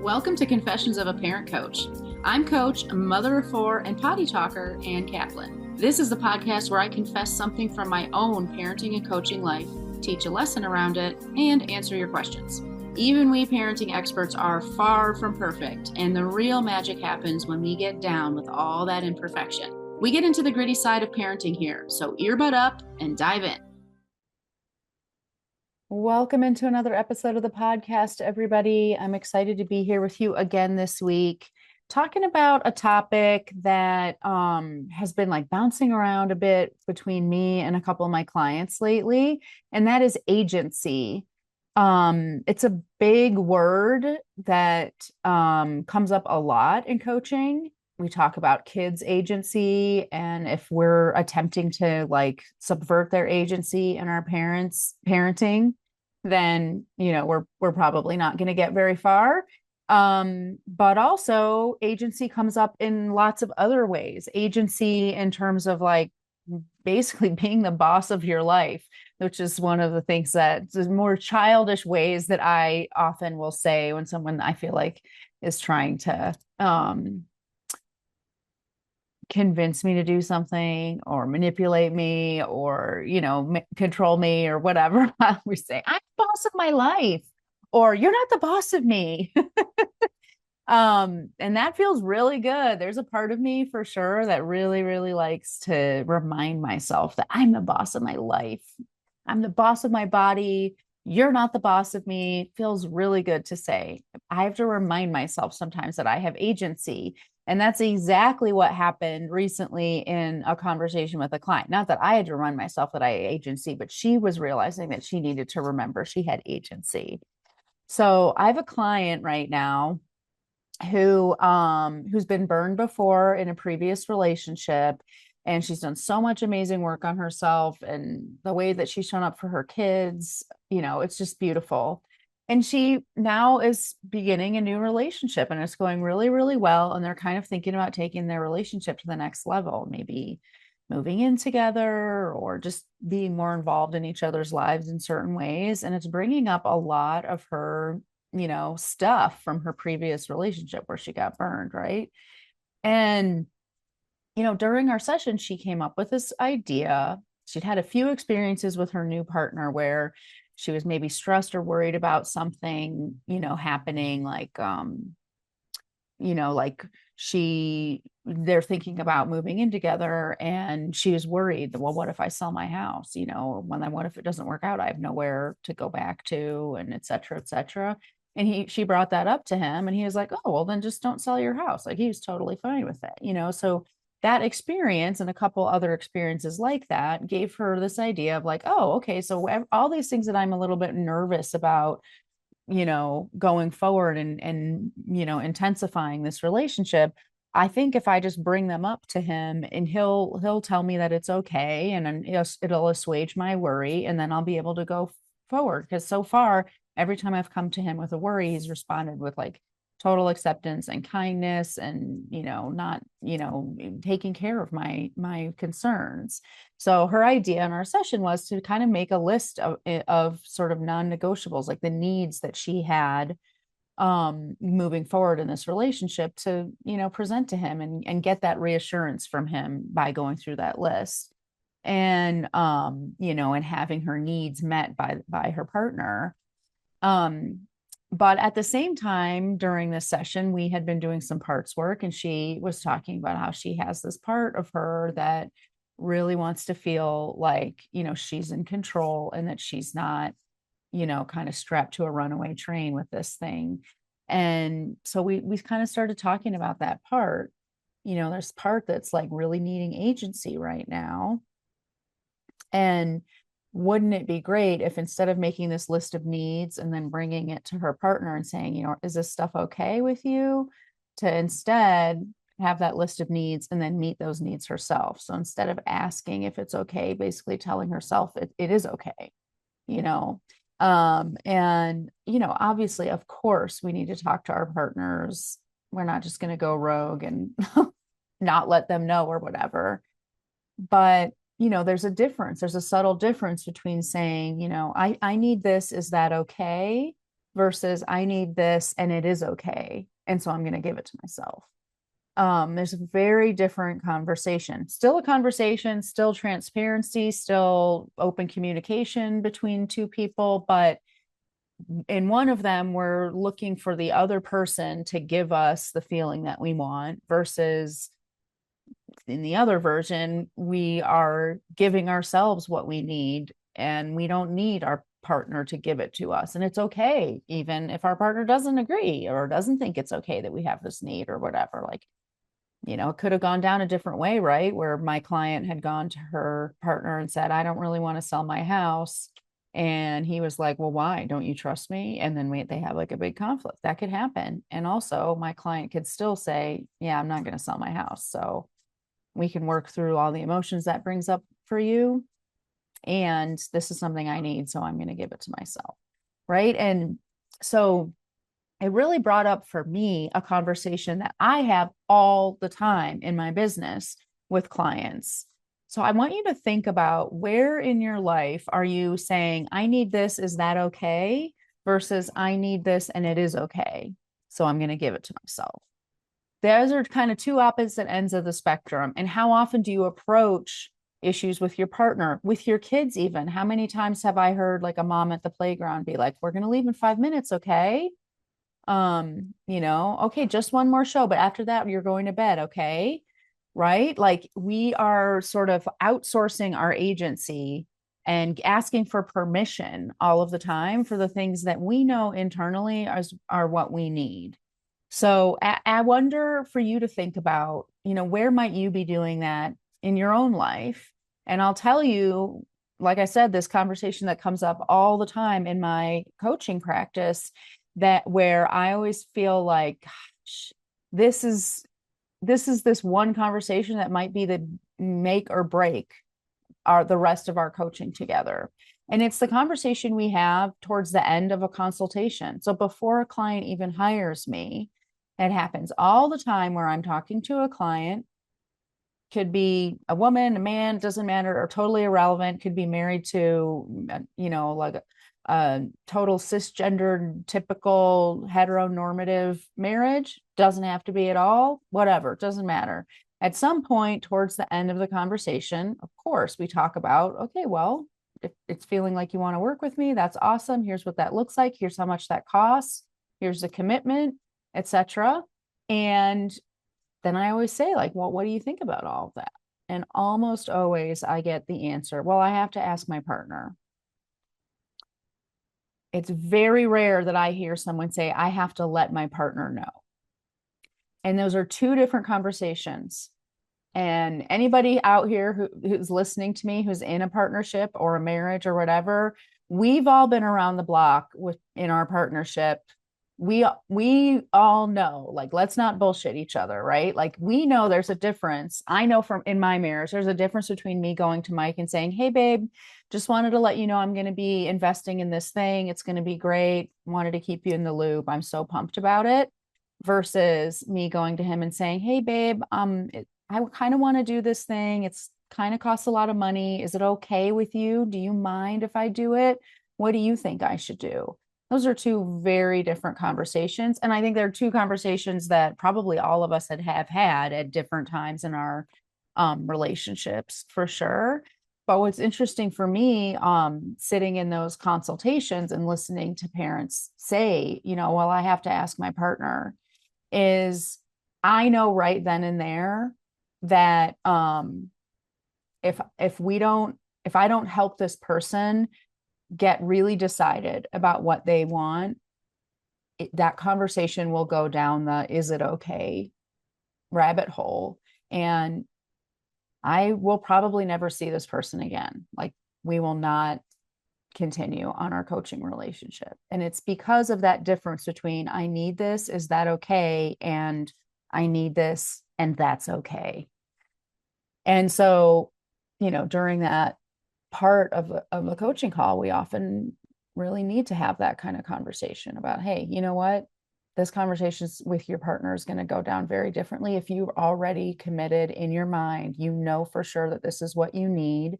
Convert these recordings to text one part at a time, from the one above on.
Welcome to Confessions of a Parent Coach. I'm Coach, a mother of four, and potty talker, Ann Kaplan. This is the podcast where I confess something from my own parenting and coaching life, teach a lesson around it, and answer your questions. Even we parenting experts are far from perfect, and the real magic happens when we get down with all that imperfection. We get into the gritty side of parenting here, so earbud up and dive in. Welcome into another episode of the podcast, everybody. I'm excited to be here with you again this week, talking about a topic that has been like bouncing around a bit between me and a couple of my clients lately, and that is agency. It's a big word that comes up a lot in coaching. We talk about kids' agency, and if we're attempting to like subvert their agency in our parents' parenting, then we're probably not going to get very far. But also agency comes up in lots of other ways. Agency in terms of like basically being the boss of your life, which is one of the things that is more childish ways that I often will say when someone I feel like is trying to convince me to do something or manipulate me or control me or whatever. We say I'm the boss of my life or you're not the boss of me. And that feels really good. There's a part of me for sure that really likes to remind myself that I'm the boss of my life. I'm the boss of my body. You're not the boss of me. It feels really good to say. I have to remind myself sometimes that I have agency. And that's exactly what happened recently in a conversation with a client. Not that I had to remind myself that I had agency, but she was realizing that she needed to remember she had agency. So I have a client right now who's been burned before in a previous relationship, and she's done so much amazing work on herself and the way that she's shown up for her kids. It's just beautiful. And she now is beginning a new relationship and it's going really well. And they're kind of thinking about taking their relationship to the next level, maybe moving in together or just being more involved in each other's lives in certain ways. And it's bringing up a lot of her, stuff from her previous relationship where she got burned, right? And, during our session, she came up with this idea. She'd had a few experiences with her new partner where she was maybe stressed or worried about something, happening, like they're thinking about moving in together and she was worried, well, what if I sell my house? What if it doesn't work out? I have nowhere to go back to, and et cetera, et cetera. And she brought that up to him and he was like, oh, well, then just don't sell your house. Like he was totally fine with it. So that experience and a couple other experiences like that gave her this idea of like, oh, okay, so all these things that I'm a little bit nervous about, going forward and intensifying this relationship, I think if I just bring them up to him and he'll tell me that it's okay, and it'll assuage my worry, and then I'll be able to go forward. Because so far, every time I've come to him with a worry, he's responded with like total acceptance and kindness and not taking care of my concerns. So her idea in our session was to kind of make a list of sort of non-negotiables, like the needs that she had moving forward in this relationship, to present to him and get that reassurance from him by going through that list. And and having her needs met by her partner. But at the same time, during this session, we had been doing some parts work, and she was talking about how she has this part of her that really wants to feel like, she's in control and that she's not, kind of strapped to a runaway train with this thing. And so we kind of started talking about that part. There's part that's like really needing agency right now. And wouldn't it be great if instead of making this list of needs and then bringing it to her partner and saying, is this stuff okay with you, to instead have that list of needs and then meet those needs herself? So instead of asking if it's okay, basically telling herself it is okay, and, obviously, of course, we need to talk to our partners. We're not just going to go rogue and not let them know or whatever. But there's a difference. There's a subtle difference between saying, I need this. Is that okay? versus I need this and it is okay. And so I'm going to give it to myself. There's a very different conversation, still a conversation, still transparency, still open communication between two people. But in one of them, we're looking for the other person to give us the feeling that we want, versus in the other version, we are giving ourselves what we need, and we don't need our partner to give it to us. And it's okay, even if our partner doesn't agree or doesn't think it's okay that we have this need or whatever. Like, it could have gone down a different way, right? Where my client had gone to her partner and said, I don't really want to sell my house. And he was like, well, why? Don't you trust me? And then they have like a big conflict. That could happen. And also, my client could still say, yeah, I'm not going to sell my house. So we can work through all the emotions that brings up for you. And this is something I need. So I'm going to give it to myself. Right. And so it really brought up for me a conversation that I have all the time in my business with clients. So I want you to think about, where in your life are you saying, I need this, is that okay? Versus I need this and it is okay. So I'm going to give it to myself. Those are kind of two opposite ends of the spectrum. And how often do you approach issues with your partner, with your kids even? How many times have I heard like a mom at the playground be like, we're going to leave in 5 minutes, okay? Okay, just one more show, but after that, you're going to bed, okay? Right? Like, we are sort of outsourcing our agency and asking for permission all of the time for the things that we know internally are what we need. So I wonder for you to think about, where might you be doing that in your own life? And I'll tell you, like I said, this conversation that comes up all the time in my coaching practice, that where I always feel like, gosh, this is this one conversation that might be the make or break the rest of our coaching together. And it's the conversation we have towards the end of a consultation. So before a client even hires me, it happens all the time where I'm talking to a client, could be a woman, a man, doesn't matter, or totally irrelevant, could be married to, like a total cisgendered, typical heteronormative marriage, doesn't have to be at all, whatever, doesn't matter. At some point towards the end of the conversation, of course, we talk about, okay, well, if it's feeling like you want to work with me, that's awesome. Here's what that looks like. Here's how much that costs. Here's the commitment, etc. And then I always say, like, well, what do you think about all of that? And almost always I get the answer, well, I have to ask my partner. It's very rare that I hear someone say, I have to let my partner know. And those are two different conversations. And anybody out here who's listening to me, who's in a partnership or a marriage or whatever, we've all been around the block in our partnership. We all know, like, let's not bullshit each other, right? Like, we know there's a difference. I know from in my marriage, there's a difference between me going to Mike and saying, hey, babe, just wanted to let you know I'm going to be investing in this thing. It's going to be great. Wanted to keep you in the loop. I'm so pumped about it. Versus me going to him and saying, hey, babe, I kind of want to do this thing. It's kind of costs a lot of money. Is it okay with you? Do you mind if I do it? What do you think I should do? Those are two very different conversations. And I think they're two conversations that probably all of us have had at different times in our relationships, for sure. But what's interesting for me, sitting in those consultations and listening to parents say, well, I have to ask my partner, is I know right then and there that if I don't help this person get really decided about what they want, that conversation will go down the is it okay rabbit hole. And I will probably never see this person again. Like, we will not continue on our coaching relationship. And it's because of that difference between I need this, is that okay? And I need this, and that's okay. And so, during that part of a coaching call, we often really need to have that kind of conversation about, hey, you know what? This conversation with your partner is going to go down very differently. If you've already committed in your mind, for sure that this is what you need,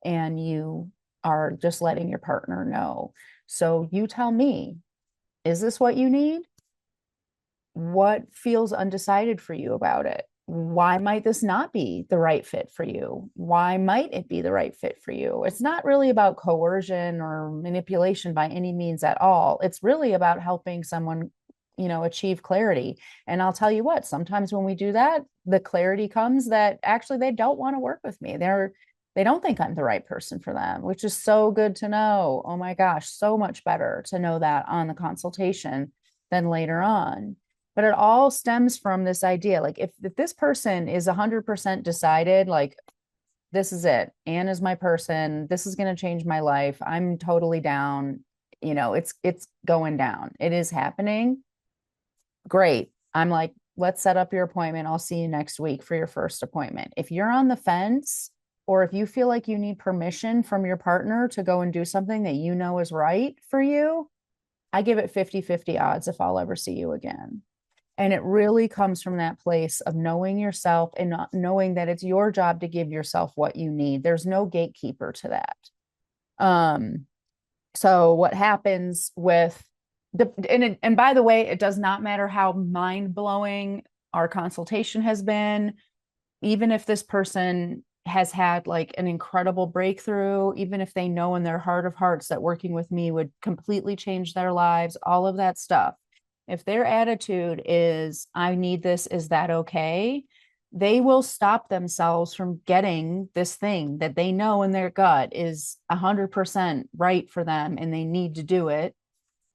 and you are just letting your partner know. So you tell me, Is this what you need? What feels undecided for you about it? Why might this not be the right fit for you? Why might it be the right fit for you? It's not really about coercion or manipulation by any means at all. It's really about helping someone, achieve clarity. And I'll tell you what, sometimes when we do that, the clarity comes that actually they don't want to work with me. They don't think I'm the right person for them, which is so good to know. Oh my gosh, so much better to know that on the consultation than later on. But it all stems from this idea, like if this person is 100% decided, like this is it, Anne is my person, this is going to change my life, I'm totally down, it's going down, it is happening, great. I'm like, let's set up your appointment, I'll see you next week for your first appointment. If you're on the fence, or if you feel like you need permission from your partner to go and do something that you know is right for you, I give it 50-50 odds if I'll ever see you again. And it really comes from that place of knowing yourself and not knowing that it's your job to give yourself what you need. There's no gatekeeper to that. So what happens with and by the way, it does not matter how mind-blowing our consultation has been, even if this person has had like an incredible breakthrough, even if they know in their heart of hearts that working with me would completely change their lives, all of that stuff. If their attitude is, I need this, is that okay? They will stop themselves from getting this thing that they know in their gut is 100% right for them and they need to do it.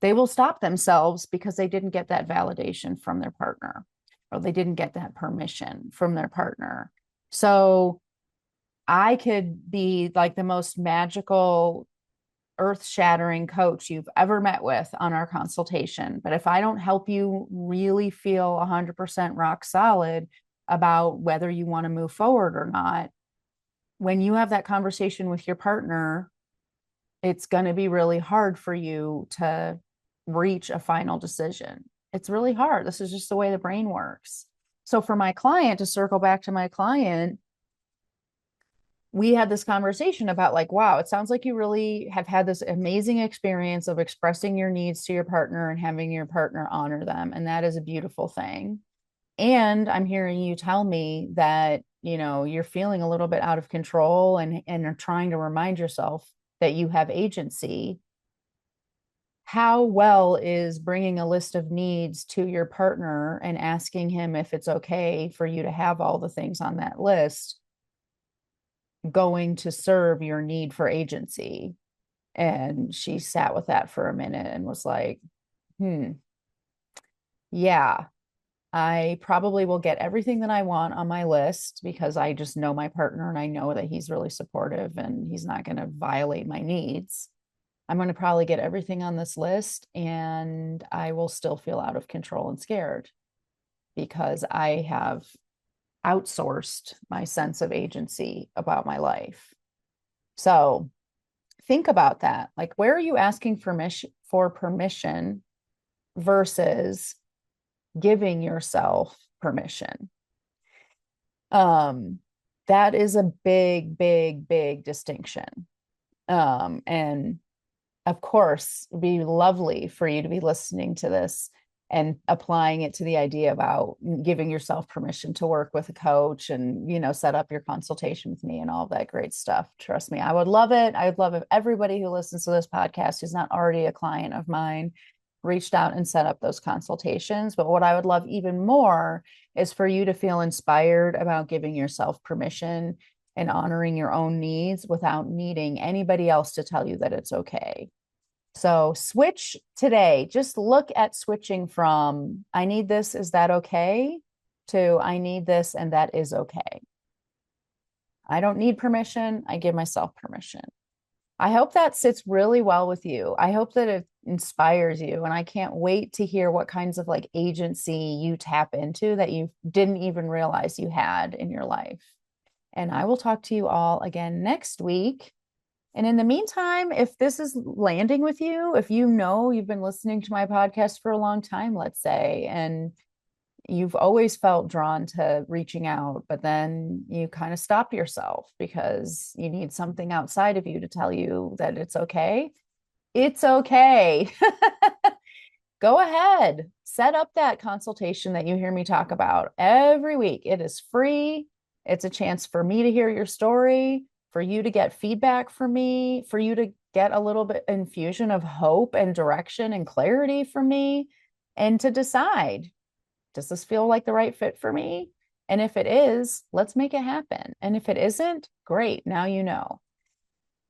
They will stop themselves because they didn't get that validation from their partner, or they didn't get that permission from their partner. So I could be like the most magical, earth-shattering coach you've ever met with on our consultation. But if I don't help you really feel 100% rock solid about whether you want to move forward or not, when you have that conversation with your partner, it's going to be really hard for you to reach a final decision. It's really hard. This is just the way the brain works. So for my client, to circle back to my client, we had this conversation about like, wow, it sounds like you really have had this amazing experience of expressing your needs to your partner and having your partner honor them. And that is a beautiful thing. And I'm hearing you tell me that, you're feeling a little bit out of control and are trying to remind yourself that you have agency. How well is bringing a list of needs to your partner and asking him if it's okay for you to have all the things on that list going to serve your need for agency? And she sat with that for a minute and was like, yeah, I probably will get everything that I want on my list because I just know my partner and I know that he's really supportive and he's not going to violate my needs. I'm going to probably get everything on this list and I will still feel out of control and scared because I have outsourced my sense of agency about my life. So think about that. Like, where are you asking for permission versus giving yourself permission? That is a big, big, big distinction. And of course, it'd be lovely for you to be listening to this and applying it to the idea about giving yourself permission to work with a coach and, set up your consultation with me and all that great stuff. Trust me, I would love it. I would love if everybody who listens to this podcast who's not already a client of mine reached out and set up those consultations. But what I would love even more is for you to feel inspired about giving yourself permission and honoring your own needs without needing anybody else to tell you that it's okay. So switch today. Just look at switching from I need this, is that okay? To I need this and that is okay. I don't need permission. I give myself permission. I hope that sits really well with you. I hope that it inspires you. And I can't wait to hear what kinds of like agency you tap into that you didn't even realize you had in your life. And I will talk to you all again next week. And in the meantime, if this is landing with you, if you've been listening to my podcast for a long time, let's say, and you've always felt drawn to reaching out, but then you kind of stop yourself because you need something outside of you to tell you that it's okay. It's okay. go ahead, set up that consultation that you hear me talk about every week. It is free. It's a chance for me to hear your story, for you to get feedback from me, for you to get a little bit infusion of hope and direction and clarity from me, and to decide, does this feel like the right fit for me? And if it is, let's make it happen. And if it isn't, great. Now you know.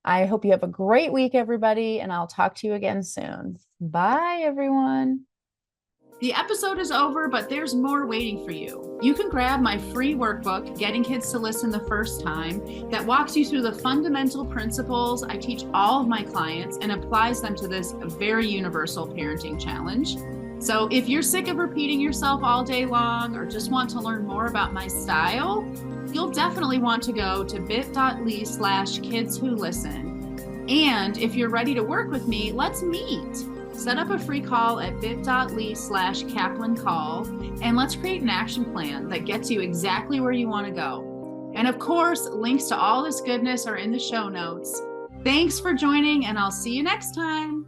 I hope you have a great week, everybody, and I'll talk to you again soon. Bye, everyone. The episode is over, but there's more waiting for you. You can grab my free workbook, Getting Kids to Listen the First Time, that walks you through the fundamental principles I teach all of my clients and applies them to this very universal parenting challenge. So if you're sick of repeating yourself all day long or just want to learn more about my style, you'll definitely want to go to bit.ly/kidswholisten. And if you're ready to work with me, let's meet. Set up a free call at bit.ly/KaplanCall, and let's create an action plan that gets you exactly where you want to go. And of course, links to all this goodness are in the show notes. Thanks for joining, and I'll see you next time.